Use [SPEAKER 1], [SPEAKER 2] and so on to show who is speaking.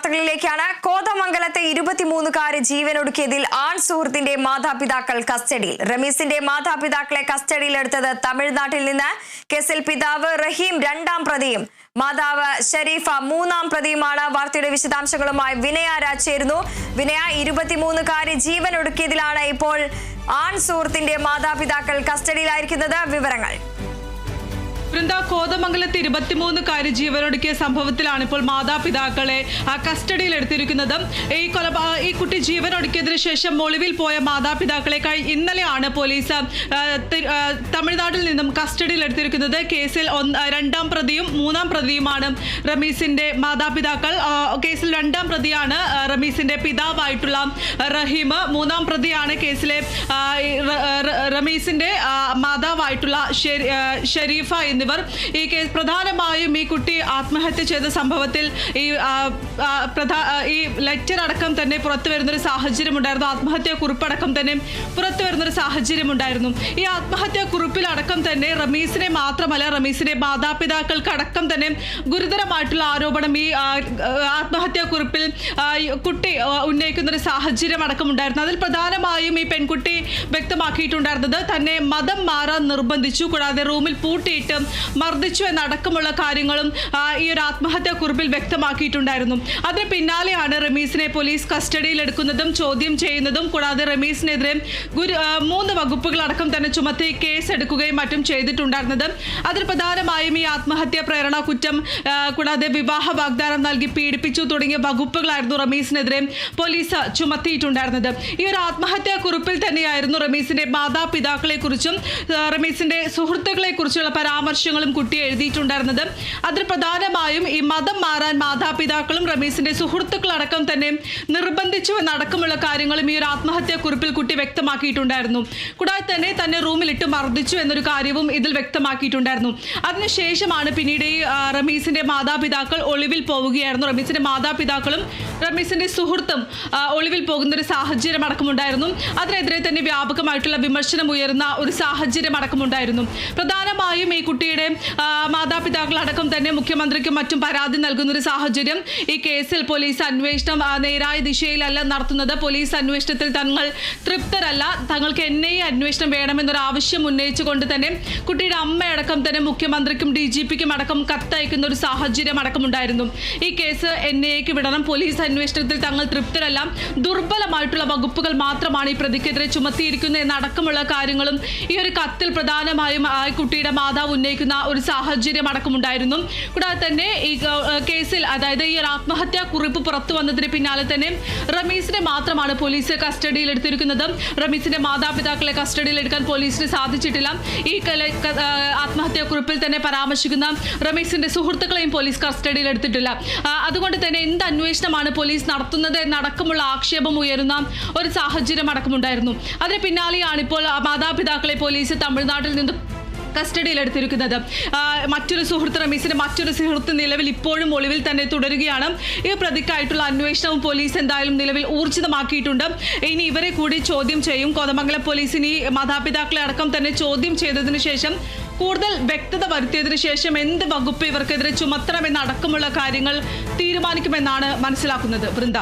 [SPEAKER 1] വാർത്തകളിലേക്കാണ്. കോതമംഗലത്തെ 23-കാരി ജീവനൊടുക്കിയതിൽ ആൺ സുഹൃത്തിന്റെ മാതാപിതാക്കൾ കസ്റ്റഡിയിൽ. റമീസിന്റെ മാതാപിതാക്കളെ കസ്റ്റഡിയിലെടുത്തത് തമിഴ്നാട്ടിൽ നിന്ന്. കേസിൽ പിതാവ് റഹീം 2ാം പ്രതിയും മാതാവ് ഷരീഫ 3ാം പ്രതിയുമാണ്. വാർത്തയുടെ വിശദാംശങ്ങളുമായി വിനയ രാജ് ചേരുന്നു. വിനയ, 23-കാരി ജീവനൊടുക്കിയതിലാണ് ഇപ്പോൾ ആൺ സുഹൃത്തിന്റെ മാതാപിതാക്കൾ കസ്റ്റഡിയിലായിരിക്കുന്നത്. വിവരങ്ങൾ.
[SPEAKER 2] കോതമംഗലത്ത് 23-കാരി ജീവനൊടുക്കിയ സംഭവത്തിലാണ് ഇപ്പോൾ മാതാപിതാക്കളെ കസ്റ്റഡിയിൽ എടുത്തിരിക്കുന്നത്. ഈ കുട്ടി ജീവനൊടുക്കിയതിനു ശേഷം ഒളിവിൽ പോയ മാതാപിതാക്കളെ ഇന്നലെയാണ് പോലീസ് തമിഴ്നാട്ടിൽ നിന്നും കസ്റ്റഡിയിൽ എടുത്തിരിക്കുന്നത്. കേസിൽ 2ാം പ്രതിയും 3ാം പ്രതിയുമാണ് റമീസിന്റെ മാതാപിതാക്കൾ. കേസിൽ 2ാം പ്രതിയാണ് റമീസിന്റെ പിതാവായിട്ടുള്ള റഹീം. 3ാം പ്രതിയാണ് കേസിലെ റമീസിന്റെ മാതാവായിട്ടുള്ള ഷരീഫ എന്നിവർ. ഈ കേസ് പ്രധാനമായും ഈ കുട്ടി ആത്മഹത്യ ചെയ്ത സംഭവത്തിൽ ഈ ലെറ്റർ അടക്കം തന്നെ പുറത്തു വരുന്നൊരു സാഹചര്യം ഉണ്ടായിരുന്നു. ആത്മഹത്യാ കുറിപ്പടക്കം തന്നെ പുറത്തു വരുന്നൊരു സാഹചര്യം ഉണ്ടായിരുന്നു. ഈ ആത്മഹത്യാ കുറിപ്പിലടക്കം തന്നെ റമീസിനെ മാത്രമല്ല, റമീസിന്റെ മാതാപിതാക്കൾക്കടക്കം തന്നെ ഗുരുതരമായിട്ടുള്ള ആരോപണം ഈ ആത്മഹത്യാ കുറിപ്പിൽ കുട്ടി ഉന്നയിക്കുന്ന ഒരു സാഹചര്യം അടക്കം ഉണ്ടായിരുന്നു. അതിൽ പ്രധാനമായും ഈ പെൺകുട്ടി വ്യക്തമാക്കിയിട്ടുണ്ടായിരുന്നത് തന്നെ മതം മാറാൻ നിർബന്ധിച്ചു, കൂടാതെ റൂമിൽ പൂട്ടിയിട്ട് മർദ്ദിച്ചു എന്നടക്കമുള്ള കാര്യങ്ങളും ഈ ഒരു ആത്മഹത്യാ കുറിപ്പിൽ വ്യക്തമാക്കിയിട്ടുണ്ടായിരുന്നു. അതിന് പിന്നാലെയാണ് റമീസിനെ പോലീസ് കസ്റ്റഡിയിൽ എടുക്കുന്നതും ചോദ്യം ചെയ്യുന്നതും. കൂടാതെ റമീസിനെതിരെ 3 വകുപ്പുകളടക്കം തന്നെ ചുമത്തി കേസ് എടുക്കുകയും മറ്റും ചെയ്തിട്ടുണ്ടായിരുന്നത്. അതിൽ പ്രധാനമായും ഈ ആത്മഹത്യാ പ്രേരണ കുറ്റം, കൂടാതെ വിവാഹ വാഗ്ദാനം നൽകി പീഡിപ്പിച്ചു തുടങ്ങിയ വകുപ്പുകളായിരുന്നു റമീസിനെതിരെ പോലീസ് ചുമത്തിയിട്ടുണ്ടായിരുന്നത്. ഈ ഒരു ആത്മഹത്യാ കുറിപ്പിൽ തന്നെയായിരുന്നു റമീസിന്റെ മാതാപിതാക്കളെ കുറിച്ചും റമീസിന്റെ സുഹൃത്തുക്കളെ കുറിച്ചുള്ള പരാമർശങ്ങളും കുട്ടി എഴുതിയിട്ടുണ്ടായിരുന്നത്. അതിൽ പ്രധാനമായും ഈ മതം മാറാൻ മാതാപിതാക്കളും റമീസിന്റെ സുഹൃത്തുക്കളടക്കം തന്നെ നിർബന്ധിച്ചു എന്നടക്കമുള്ള കാര്യങ്ങളും ഈ ഒരു ആത്മഹത്യാ കുറിപ്പിൽ കുട്ടി വ്യക്തമാക്കിയിട്ടുണ്ടായിരുന്നു. കൂടാതെ തന്നെ റൂമിലിട്ട് മർദ്ദിച്ചു എന്നൊരു കാര്യവും ഇതിൽ വ്യക്തമാക്കിയിട്ടുണ്ടായിരുന്നു. അതിനുശേഷമാണ് പിന്നീട് ഈ റമീസിന്റെ മാതാപിതാക്കൾ ഒളിവിൽ പോവുകയായിരുന്നു. റമീസിന്റെ മാതാപിതാക്കളും റമീസിന്റെ സുഹൃത്തും ഒളിവിൽ പോകുന്ന ഒരു സാഹചര്യം അടക്കമുണ്ടായിരുന്നു. അതിനെതിരെ തന്നെ വ്യാപകമായിട്ടുള്ള വിമർശനം ഉയർന്ന ഒരു സാഹചര്യം അടക്കമുണ്ടായിരുന്നു. പ്രധാനമായും ഈ കുട്ടിയുടെ മാതാപിതാക്കളടക്കം തന്നെ മുഖ്യമന്ത്രിക്കും മറ്റും പരാതി നൽകുന്ന ഒരു സാഹചര്യം. ഈ കേസിൽ പോലീസ് അന്വേഷണം നേരായ ദിശയിലല്ല നടത്തുന്നത്. പോലീസ് അന്വേഷണത്തിൽ തങ്ങൾ തൃപ്തരല്ല, തങ്ങൾക്ക് NIA അന്വേഷണം വേണമെന്നൊരു ആവശ്യം ഉന്നയിച്ചുകൊണ്ട് തന്നെ കുട്ടിയുടെ അമ്മയടക്കം തന്നെ മുഖ്യമന്ത്രിക്കും DGPക്കും അടക്കം കത്തയക്കുന്ന ഒരു സാഹചര്യം അടക്കമുണ്ടായിരുന്നു. ഈ കേസ് NIAക്ക് വിടണം, പോലീസ് അന്വേഷണത്തിൽ തങ്ങൾ തൃപ്തരല്ല, ദുർബലമായിട്ടുള്ള വകുപ്പുകൾ മാത്രമാണ് ഈ പ്രതിക്കെതിരെ ചുമത്തിയിരിക്കുന്നത് എന്നടക്കമുള്ള കാര്യങ്ങളും ഈ ഒരു കത്തിൽ പ്രധാനമായും ആ കുട്ടിയുടെ മാതാവ് ഉന്നയിക്കുന്ന ഒരു സാഹചര്യം അടക്കമുണ്ടായിരുന്നു. കൂടാതെ തന്നെ ഈ കേസിൽ, അതായത് ഈ ഒരു ആത്മഹത്യാ കുറിപ്പ് പുറത്തു വന്നതിന് പിന്നാലെ തന്നെ റമീസിനെ മാത്രമാണ് പോലീസ് കസ്റ്റഡിയിൽ എടുത്തിരിക്കുന്നത്. റമീസിന്റെ മാതാപിതാക്കളെ കസ്റ്റഡിയിൽ എടുക്കാൻ പോലീസിന് സാധിച്ചിട്ടില്ല. ഈ ആത്മഹത്യാ കുറിപ്പിൽ തന്നെ പരാമർശിക്കുന്ന റമീസിന്റെ സുഹൃത്തുക്കളെയും പോലീസ് കസ്റ്റഡിയിൽ എടുത്തിട്ടില്ല. അതുകൊണ്ട് തന്നെ എന്ത് അന്വേഷണമാണ് പോലീസ് നടത്തുന്നത് എന്നടക്കമുള്ള ആക്ഷേപം ഉയരുന്ന ഒരു സാഹചര്യം അടക്കമുണ്ടായിരുന്നു. അതിന് പിന്നാലെയാണ് ഇപ്പോൾ മാതാപിതാക്കളെ പോലീസ് തമിഴ്നാട്ടിൽ നിന്ന് കസ്റ്റഡിയിൽ എടുത്തിരിക്കുന്നത്. മറ്റൊരു സുഹൃത്ത്, റമീസിന്റെ മറ്റൊരു സുഹൃത്ത് നിലവിൽ ഇപ്പോഴും ഒളിവിൽ തന്നെ തുടരുകയാണ്. ഈ പ്രതിക്കായിട്ടുള്ള അന്വേഷണവും പോലീസ് എന്തായാലും നിലവിൽ ഊർജിതമാക്കിയിട്ടുണ്ട്. ഇനി ഇവരെ കൂടി ചോദ്യം ചെയ്യും. കോതമംഗലം പോലീസിന് ഈ മാതാപിതാക്കളെ അടക്കം തന്നെ ചോദ്യം ചെയ്തതിനു ശേഷം കൂടുതൽ വ്യക്തത വരുത്തിയതിനു ശേഷം എന്ത് വകുപ്പ് ഇവർക്കെതിരെ ചുമത്തണമെന്നടക്കമുള്ള കാര്യങ്ങൾ തീരുമാനിക്കുമെന്നാണ് മനസ്സിലാക്കുന്നത്. വൃന്ദ.